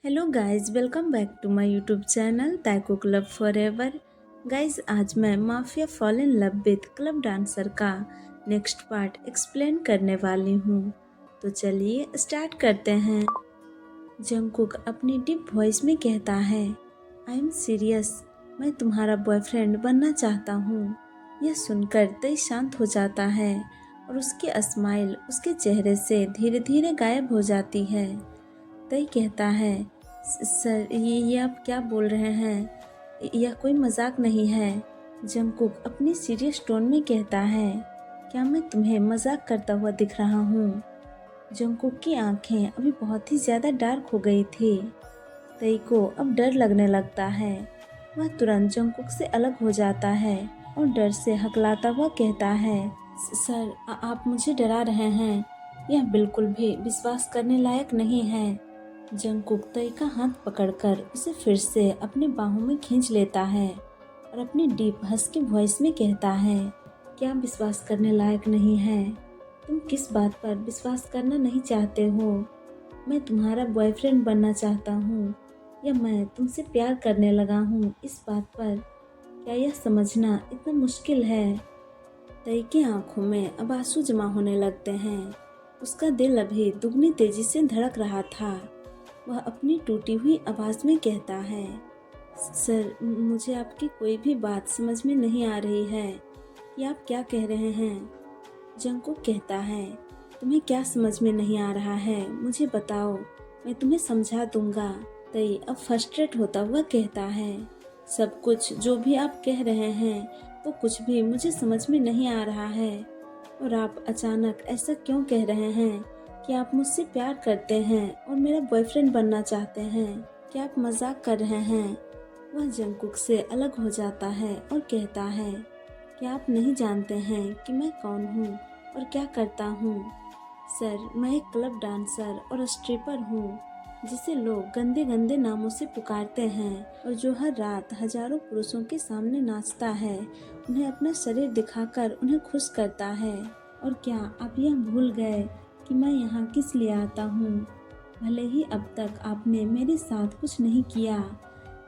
Hello guys, welcome back to my YouTube channel Taiko club forever. Guys, आज मैं mafia fall in love with club dancer का next part explain करने वाली हूँ। तो चलिए स्टार्ट करते हैं। जंगकुक अपनी डीप वॉइस में कहता है, आई एम सीरियस, मैं तुम्हारा बॉयफ्रेंड बनना चाहता हूँ। यह सुनकर तई शांत हो जाता है और उसकी स्माइल उसके चेहरे से धीरे धीरे गायब हो जाती है। तई कहता है, सर ये आप क्या बोल रहे हैं, यह कोई मजाक नहीं है। जंगकुक अपनी सीरियस टोन में कहता है, क्या मैं तुम्हें मजाक करता हुआ दिख रहा हूँ? जंगकुक की आंखें अभी बहुत ही ज़्यादा डार्क हो गई थी। तई को अब डर लगने लगता है। वह तुरंत जंगकुक से अलग हो जाता है और डर से हकलाता हुआ कहता है, सर आप मुझे डरा रहे हैं, यह बिल्कुल भी विश्वास करने लायक नहीं है। जंगकुक तई का हाथ पकड़कर उसे फिर से अपने बाहों में खींच लेता है और अपनी डीप हस्की वॉइस में कहता है, क्या विश्वास करने लायक नहीं है? तुम किस बात पर विश्वास करना नहीं चाहते हो? मैं तुम्हारा बॉयफ्रेंड बनना चाहता हूँ या मैं तुमसे प्यार करने लगा हूँ, इस बात पर क्या यह समझना इतना मुश्किल है? तई की आंखों में अब आंसू जमा होने लगते हैं। उसका दिल अभी दुगनी तेजी से धड़क रहा था। वह अपनी टूटी हुई आवाज में कहता है, सर मुझे आपकी कोई भी बात समझ में नहीं आ रही है कि आप क्या कह रहे हैं। जंगकुक कहता है, तुम्हें क्या समझ में नहीं आ रहा है, मुझे बताओ, मैं तुम्हें समझा दूंगा। तई अब फ्रस्ट्रेट होता हुआ कहता है, सब कुछ जो भी आप कह रहे हैं वो कुछ भी मुझे समझ में नहीं आ रहा है। और आप अचानक ऐसा क्यों कह रहे हैं कि आप मुझसे प्यार करते हैं और मेरा बॉयफ्रेंड बनना चाहते हैं? क्या आप मजाक कर रहे हैं? वह जंगकुक से अलग हो जाता है और कहता है, क्या आप नहीं जानते हैं कि मैं कौन हूँ और क्या करता हूँ? सर, मैं एक क्लब डांसर और स्ट्रिपर हूँ जिसे लोग गंदे गंदे नामों से पुकारते हैं और जो हर रात हजारों पुरुषों के सामने नाचता है, उन्हें अपना शरीर दिखाकर उन्हें खुश करता है। और क्या आप यह भूल गए कि मैं यहाँ किस लिए आता हूँ? भले ही अब तक आपने मेरे साथ कुछ नहीं किया,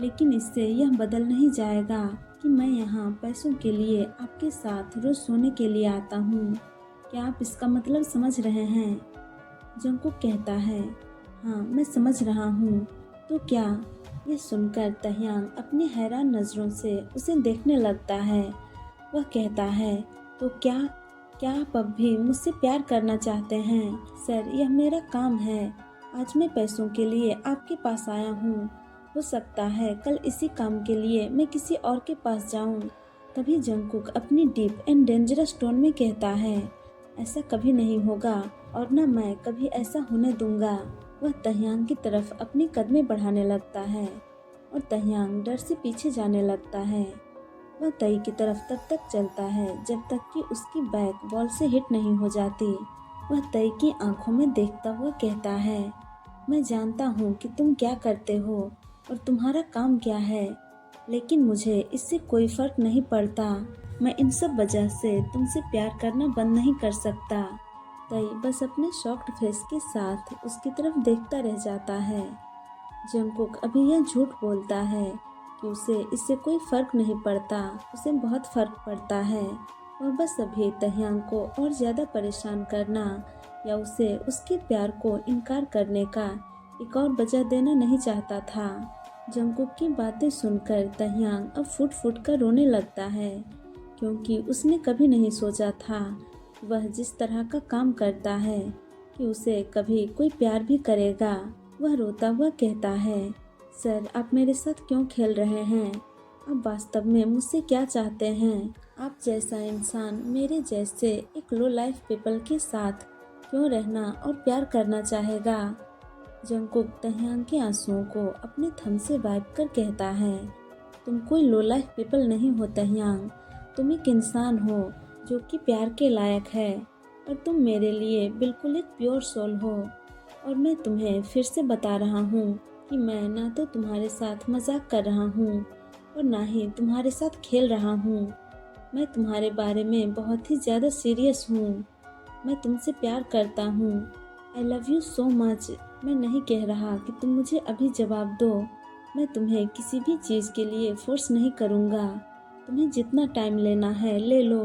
लेकिन इससे यह बदल नहीं जाएगा कि मैं यहाँ पैसों के लिए आपके साथ रोज सोने के लिए आता हूँ। क्या आप इसका मतलब समझ रहे हैं? जंगकुक कहता है, हाँ मैं समझ रहा हूँ। तो क्या? यह सुनकर तह्यांग अपनी हैरान नज़रों से उसे देखने लगता है। वह कहता है, तो क्या क्या आप अब भी मुझसे प्यार करना चाहते हैं? सर, यह मेरा काम है। आज मैं पैसों के लिए आपके पास आया हूँ। हो सकता है कल इसी काम के लिए मैं किसी और के पास जाऊँ। तभी जंगकुक अपनी डीप एंड डेंजरस टोन में कहता है, ऐसा कभी नहीं होगा और न मैं कभी ऐसा होने दूंगा। वह तह्यांग की तरफ अपनी कदमें बढ़ाने लगता है और तह्यांग डर से पीछे जाने लगता है। वह तई की तरफ तब तक चलता है जब तक कि उसकी बैक बॉल से हिट नहीं हो जाती। वह तई की आंखों में देखता हुआ कहता है, मैं जानता हूँ कि तुम क्या करते हो और तुम्हारा काम क्या है, लेकिन मुझे इससे कोई फर्क नहीं पड़ता। मैं इन सब वजह से तुमसे प्यार करना बंद नहीं कर सकता। तई बस अपने शॉक्ड फेस के साथ उसकी तरफ देखता रह जाता है। जंगकुक अभी यह झूठ बोलता है कि उसे इससे कोई फर्क नहीं पड़ता, उसे बहुत फर्क पड़ता है। और बस अभी तह्यांग को और ज़्यादा परेशान करना या उसे उसके प्यार को इनकार करने का एक और वजह देना नहीं चाहता था। जंगकुक की बातें सुनकर तह्यांग अब फुट फुट कर रोने लगता है, क्योंकि उसने कभी नहीं सोचा था वह जिस तरह का काम करता है कि उसे कभी कोई प्यार भी करेगा। वह रोता हुआ कहता है, सर आप मेरे साथ क्यों खेल रहे हैं? आप वास्तव में मुझसे क्या चाहते हैं? आप जैसा इंसान मेरे जैसे एक लो लाइफ पीपल के साथ क्यों रहना और प्यार करना चाहेगा? जंगकुक तह्यांग के आंसुओं को अपने थंब से वाइप कर कहता है, तुम कोई लो लाइफ पीपल नहीं हो तह्यांग, तुम एक इंसान हो जो कि प्यार के लायक है और तुम मेरे लिए बिल्कुल एक प्योर सोल हो। और मैं तुम्हें फिर से बता रहा हूँ कि मैं ना तो तुम्हारे साथ मजाक कर रहा हूँ और ना ही तुम्हारे साथ खेल रहा हूँ। मैं तुम्हारे बारे में बहुत ही ज़्यादा सीरियस हूँ। मैं तुमसे प्यार करता हूँ। I love you so much. मैं नहीं कह रहा कि तुम मुझे अभी जवाब दो। मैं तुम्हें किसी भी चीज़ के लिए फोर्स नहीं करूँगा। तुम्हें जितना टाइम लेना है ले लो।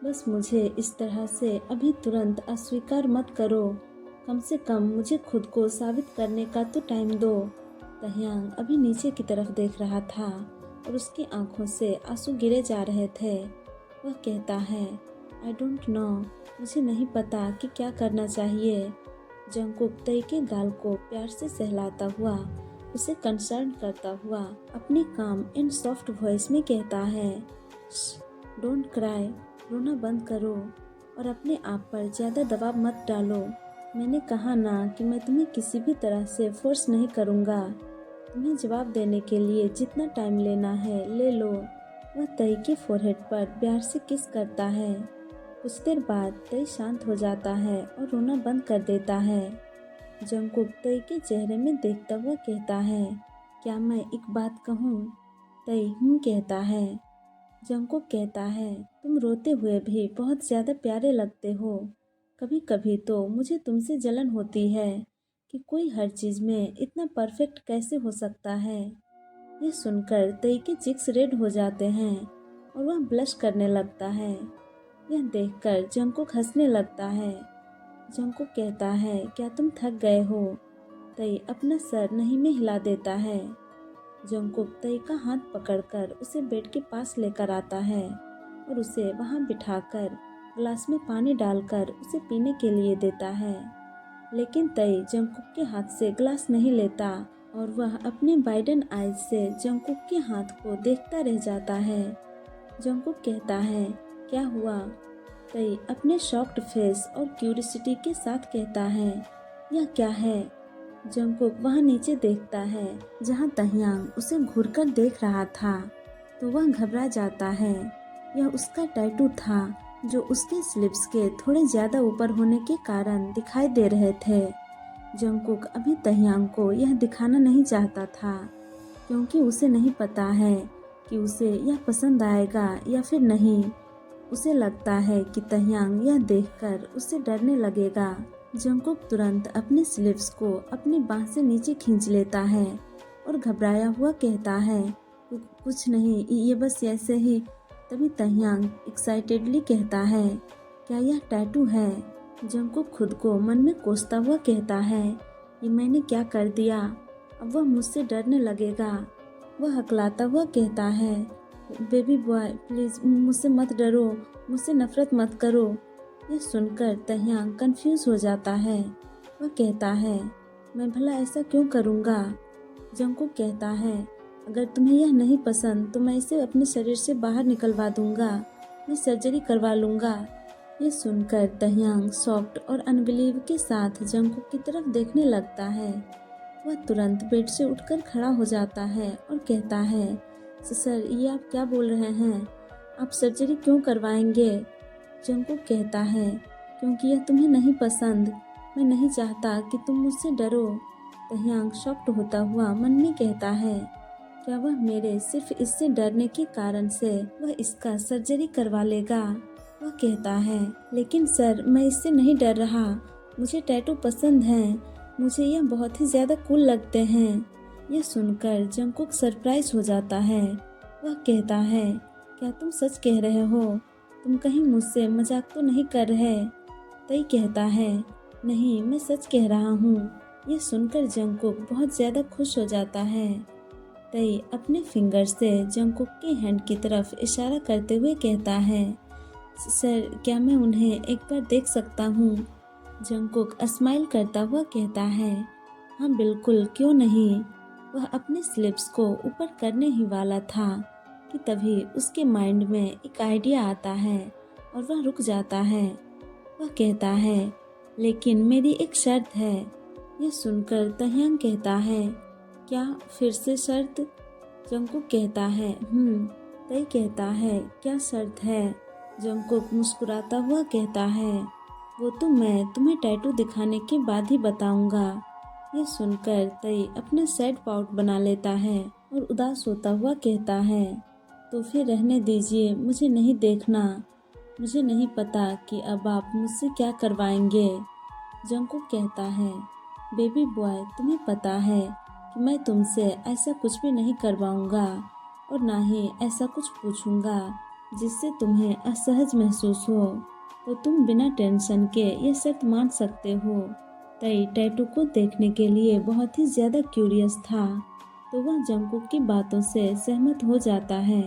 बस मुझे इस तरह से अभी तुरंत अस्वीकार मत करो। कम से कम मुझे खुद को साबित करने का तो टाइम दो। तह्यांग अभी नीचे की तरफ देख रहा था और उसकी आंखों से आंसू गिरे जा रहे थे। वह कहता है, आई डोंट नो, मुझे नहीं पता कि क्या करना चाहिए। जंगकुक तई के गाल को प्यार से सहलाता हुआ, उसे कंसर्न करता हुआ अपनी काम एंड सॉफ्ट वॉइस में कहता है, डोंट क्राई, रोना बंद करो और अपने आप पर ज़्यादा दबाव मत डालो। मैंने कहा ना कि मैं तुम्हें किसी भी तरह से फोर्स नहीं करूँगा। तुम्हें जवाब देने के लिए जितना टाइम लेना है ले लो। वह तई के फोरहेड पर प्यार से किस करता है। कुछ देर बाद तई शांत हो जाता है और रोना बंद कर देता है। जंगकुक तई के चेहरे में देखता हुआ कहता है, क्या मैं एक बात कहूँ? तई कहता है। जंगकुक कहता है, तुम रोते हुए भी बहुत ज़्यादा प्यारे लगते हो। कभी कभी तो मुझे तुमसे जलन होती है कि कोई हर चीज़ में इतना परफेक्ट कैसे हो सकता है। यह सुनकर तई के चिक्स रेड हो जाते हैं और वह ब्लश करने लगता है। यह देखकर जंगकुक हंसने लगता है। जंगकुक कहता है, क्या तुम थक गए हो? तई अपना सर नहीं में हिला देता है। जंगकुक तई का हाथ पकड़कर उसे बेड के पास लेकर आता है और उसे वहां बिठाकर ग्लास में पानी डालकर उसे पीने के लिए देता है। लेकिन तई जंगकुक के हाथ से ग्लास नहीं लेता और वह अपने वाइडन आइज से जंगकुक के हाथ को देखता रह जाता है। जंगकुक कहता है, क्या हुआ? तई अपने शॉक्ड फेस और क्यूरियोसिटी के साथ कहता है, यह क्या है? जंगकुक वहाँ नीचे देखता है जहाँ तह्यांग उसे घूरकर देख रहा था तो वह घबरा जाता है। यह उसका टैटू था जो उसके स्लिप्स के थोड़े ज़्यादा ऊपर होने के कारण दिखाई दे रहे थे। जंगकुक अभी तह्यांग को यह दिखाना नहीं चाहता था क्योंकि उसे नहीं पता है कि उसे यह पसंद आएगा या फिर नहीं। उसे लगता है कि तह्यांग यह देखकर उससे डरने लगेगा। जंगकुक तुरंत अपने स्लीव्स को अपनी बाह से नीचे खींच लेता है और घबराया हुआ कहता है, कुछ नहीं, ये बस ऐसे ही। तभी तह्यांग एक्साइटेडली कहता है, क्या यह टैटू है? जंगकुक खुद को मन में कोसता हुआ कहता है, ये मैंने क्या कर दिया? अब वह मुझसे डरने लगेगा। वह हकलाता हुआ कहता है, बेबी बॉय प्लीज़ मुझसे मत डरो, मुझसे नफरत मत करो। यह सुनकर तह्यांग कंफ्यूज हो जाता है। वह कहता है, मैं भला ऐसा क्यों करूँगा? जंगकुक कहता है, अगर तुम्हें यह नहीं पसंद तो मैं इसे अपने शरीर से बाहर निकलवा दूंगा, मैं सर्जरी करवा लूँगा। यह सुनकर तह्यांग सॉफ्ट और अनबिलीव के साथ जंगकुक की तरफ देखने लगता है। वह तुरंत बेड से उठकर खड़ा हो जाता है और कहता है, सर ये आप क्या बोल रहे हैं? आप सर्जरी क्यों करवाएंगे? जंगकुक कहता है, क्योंकि यह तुम्हें नहीं पसंद। मैं नहीं चाहता कि तुम मुझसे डरो। तह्यांग शॉक्ड होता हुआ मन में कहता है, क्या वह मेरे सिर्फ इससे डरने के कारण से वह इसका सर्जरी करवा लेगा? वह कहता है, लेकिन सर मैं इससे नहीं डर रहा, मुझे टैटू पसंद हैं, मुझे यह बहुत ही ज़्यादा कूल लगते हैं। यह सुनकर जंगकुक सरप्राइज हो जाता है। वह कहता है, क्या तुम सच कह रहे हो? तुम कहीं मुझसे मजाक तो नहीं कर रहे? तई कहता है, नहीं मैं सच कह रहा हूँ। यह सुनकर जंगकुक बहुत ज़्यादा खुश हो जाता है। तई अपने फिंगर से जंगकुक के हैंड की तरफ इशारा करते हुए कहता है, सर क्या मैं उन्हें एक बार देख सकता हूँ? जंगकुक स्माइल करता हुआ कहता है, हाँ बिल्कुल, क्यों नहीं। वह अपने स्लिप्स को ऊपर करने ही वाला था कि तभी उसके माइंड में एक आइडिया आता है और वह रुक जाता है। वह कहता है, लेकिन मेरी एक शर्त है। यह सुनकर तह्यांग कहता है, क्या फिर से शर्त? जंगकुक कहता है, तई कहता है, क्या शर्त है? जंगकुक मुस्कुराता हुआ कहता है, वो तो मैं तुम्हें टैटू दिखाने के बाद ही बताऊंगा। यह सुनकर तई अपना सैड पाउट बना लेता है और उदास होता हुआ कहता है, तो फिर रहने दीजिए, मुझे नहीं देखना। मुझे नहीं पता कि अब आप मुझसे क्या करवाएंगे। जंगकुक कहता है, बेबी बॉय, तुम्हें पता है कि मैं तुमसे ऐसा कुछ भी नहीं करवाऊंगा और ना ही ऐसा कुछ पूछूंगा जिससे तुम्हें असहज महसूस हो। तो तुम बिना टेंशन के ये शर्त मान सकते हो। तई टैटू को देखने के लिए बहुत ही ज़्यादा क्यूरियस था, तो वह जंगकुक की बातों से सहमत हो जाता है।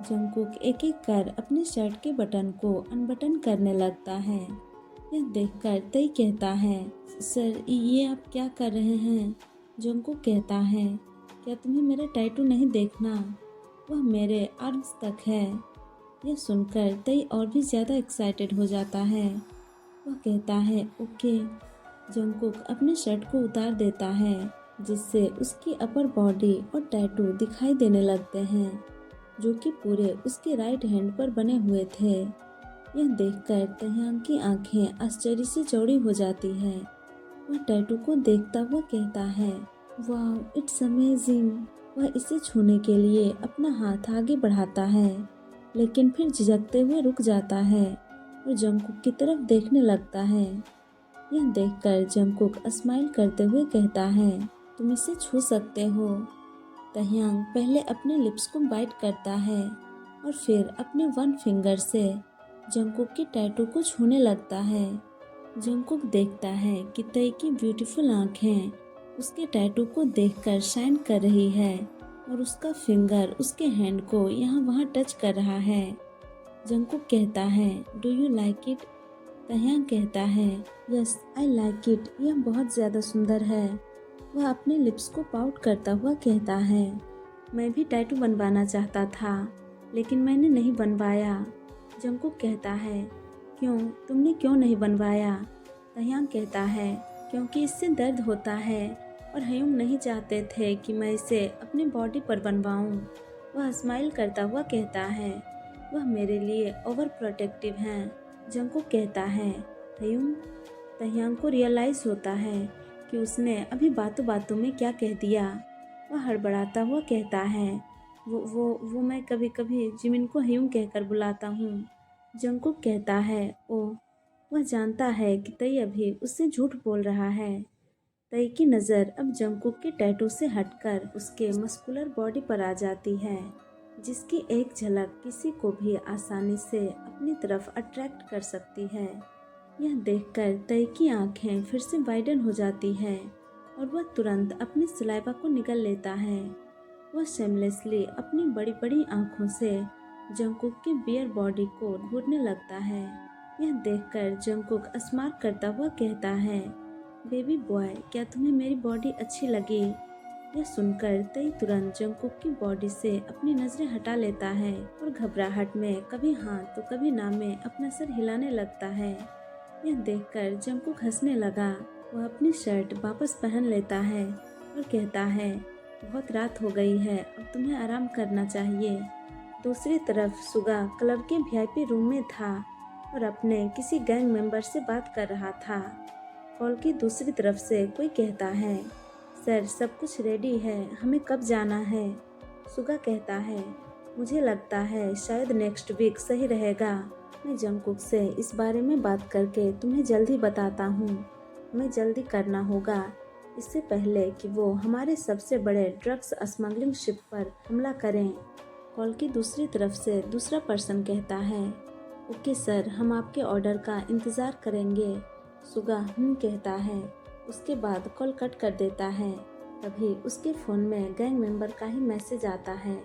जंगकुक एक एक कर अपनी शर्ट के बटन को अनबटन करने लगता है। यह देखकर तई कहता है, सर ये आप क्या कर रहे हैं? जंगकुक कहता है, क्या तुम्हें मेरा टैटू नहीं देखना? वह मेरे आर्म्स तक है। यह सुनकर तई और भी ज़्यादा एक्साइटेड हो जाता है। वह कहता है, ओके। जंगकुक अपने शर्ट को उतार देता है, जिससे उसकी अपर बॉडी और टैटू दिखाई देने लगते हैं, जो कि पूरे उसके राइट हैंड पर बने हुए थे। यह देखकर तह्यांग की आंखें आश्चर्य से चौड़ी हो जाती है। वह टैटू को देखता हुआ कहता है, वाह, इट्स अमेजिंग। वह इसे छूने के लिए अपना हाथ आगे बढ़ाता है, लेकिन फिर झिझकते हुए रुक जाता है और जंगकुक की तरफ देखने लगता है। यह देखकर जंगकुक स्माइल करते हुए कहता है, तुम इसे छू सकते हो। तह्यांग पहले अपने लिप्स को बाइट करता है और फिर अपने वन फिंगर से जंगकुक की टैटू को छूने लगता है। जंगकुक देखता है कि तई की ब्यूटीफुल आंखें उसके टैटू को देखकर शाइन कर रही है और उसका फिंगर उसके हैंड को यहाँ वहाँ टच कर रहा है। जंगकुक कहता है, डू यू लाइक इट? तह्यांग कहता है, यस आई लाइक इट, यह बहुत ज़्यादा सुंदर है। वह अपने लिप्स को पाउट करता हुआ कहता है, मैं भी टैटू बनवाना चाहता था, लेकिन मैंने नहीं बनवाया। जंगकुक कहता है, क्यों, तुमने क्यों नहीं बनवाया? तह्यांग कहता है, क्योंकि इससे दर्द होता है और हयूंग नहीं चाहते थे कि मैं इसे अपनी बॉडी पर बनवाऊं। वह स्माइल करता हुआ कहता है, वह मेरे लिए ओवर प्रोटेक्टिव हैं। जंगकुक कहता है, हयूंग? तह्यांग को रियलाइज़ होता है कि उसने अभी बातों बातों में क्या कह दिया। वह हड़बड़ाता हुआ कहता है, वो मैं कभी कभी जिमिन को हयूंग कहकर बुलाता हूँ। जंगकुक कहता है, ओह। वह जानता है कि तई अभी उससे झूठ बोल रहा है। तई की नज़र अब जंगकुक के टैटू से हटकर उसके मस्कुलर बॉडी पर आ जाती है, जिसकी एक झलक किसी को भी आसानी से अपनी तरफ अट्रैक्ट कर सकती है। यह देखकर तई की आंखें फिर से वाइडन हो जाती हैं और वह तुरंत अपनी सलाइवा को निगल लेता है। वह शेमलेसली अपनी बड़ी बड़ी आंखों से जंगकुक की बियर बॉडी को ढूंढने लगता है। यह देखकर जंगकुक स्मार्ट करता हुआ कहता है, बेबी बॉय, क्या तुम्हें मेरी बॉडी अच्छी लगी? यह सुनकर तई तुरंत जंगकुक की बॉडी से अपनी नजरें हटा लेता है और घबराहट में कभी हाँ तो कभी ना में अपना सर हिलाने लगता है। यह देखकर जंगकुक हंसने लगा। वह अपनी शर्ट वापस पहन लेता है और कहता है, बहुत रात हो गई है, अब तुम्हें आराम करना चाहिए। दूसरी तरफ सुगा क्लब के वीआईपी रूम में था और अपने किसी गैंग मेंबर से बात कर रहा था। कॉल की दूसरी तरफ से कोई कहता है, सर सब कुछ रेडी है, हमें कब जाना है? सुगा कहता है, मुझे लगता है शायद नेक्स्ट वीक सही रहेगा। मैं जंगकुक से इस बारे में बात करके तुम्हें जल्दी बताता हूँ। हमें जल्दी करना होगा, इससे पहले कि वो हमारे सबसे बड़े ड्रग्स स्मगलिंग शिप पर हमला करें। कॉल की दूसरी तरफ से दूसरा पर्सन कहता है, ओके सर, हम आपके ऑर्डर का इंतज़ार करेंगे। सुगा कहता है। उसके बाद कॉल कट कर देता है। तभी उसके फ़ोन में गैंग मेंबर का ही मैसेज आता है,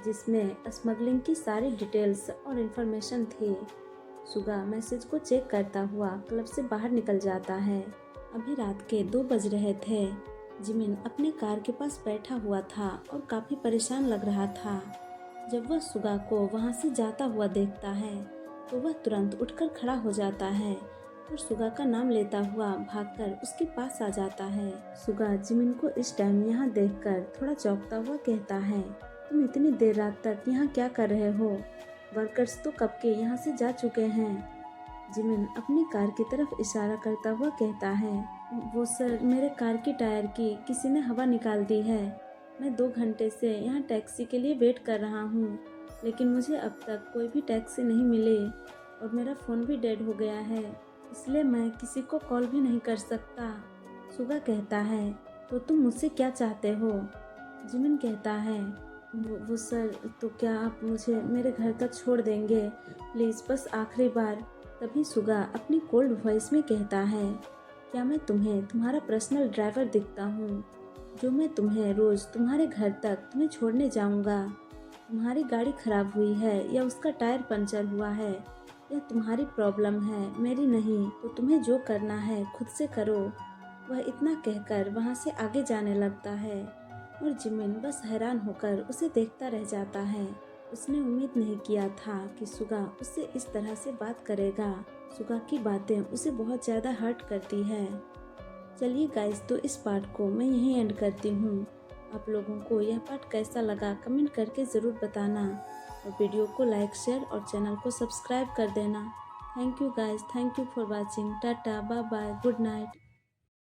जिसमें स्मगलिंग की सारी डिटेल्स और इन्फॉर्मेशन थी। सुगा मैसेज को चेक करता हुआ क्लब से बाहर निकल जाता है। अभी रात के 2 बज रहे थे। जिमिन अपने कार के पास बैठा हुआ था और काफ़ी परेशान लग रहा था। जब वह सुगा को वहाँ से जाता हुआ देखता है तो वह तुरंत उठकर खड़ा हो जाता है और सुगा का नाम लेता हुआ भागकर उसके पास आ जाता है। सुगा जिमिन को इस टाइम यहाँ देखकर थोड़ा चौंकता हुआ कहता है, तुम इतनी देर रात तक यहाँ क्या कर रहे हो? वर्कर्स तो कब के यहाँ से जा चुके हैं। जिमिन अपनी कार की तरफ इशारा करता हुआ कहता है, वो सर, मेरे कार की टायर की किसी ने हवा निकाल दी है। मैं 2 घंटे से यहाँ टैक्सी के लिए वेट कर रहा हूँ, लेकिन मुझे अब तक कोई भी टैक्सी नहीं मिली और मेरा फ़ोन भी डेड हो गया है, इसलिए मैं किसी को कॉल भी नहीं कर सकता। सुगा कहता है, तो तुम मुझसे क्या चाहते हो? जिमिन कहता है, वो सर, तो क्या आप मुझे मेरे घर तक छोड़ देंगे प्लीज़, बस आखिरी बार। तभी सुगा अपनी कोल्ड वॉइस में कहता है, क्या मैं तुम्हें तुम्हारा पर्सनल ड्राइवर दिखता हूँ, जो मैं तुम्हें रोज़ तुम्हारे घर तक तुम्हें छोड़ने जाऊँगा? तुम्हारी गाड़ी खराब हुई है या उसका टायर पंचर हुआ है, यह तुम्हारी प्रॉब्लम है, मेरी नहीं। तो तुम्हें जो करना है खुद से करो। वह इतना कहकर वहाँ से आगे जाने लगता है और जिमिन बस हैरान होकर उसे देखता रह जाता है। उसने उम्मीद नहीं किया था कि सुगा उससे इस तरह से बात करेगा। सुगा की बातें उसे बहुत ज़्यादा हर्ट करती है। चलिए गाइस, तो इस पार्ट को मैं यहीं एंड करती हूँ। आप लोगों को यह पार्ट कैसा लगा कमेंट करके ज़रूर बताना और वीडियो को लाइक, शेयर और चैनल को सब्सक्राइब कर देना। Thank you guys, thank you for watching. Tata, bye bye, good night.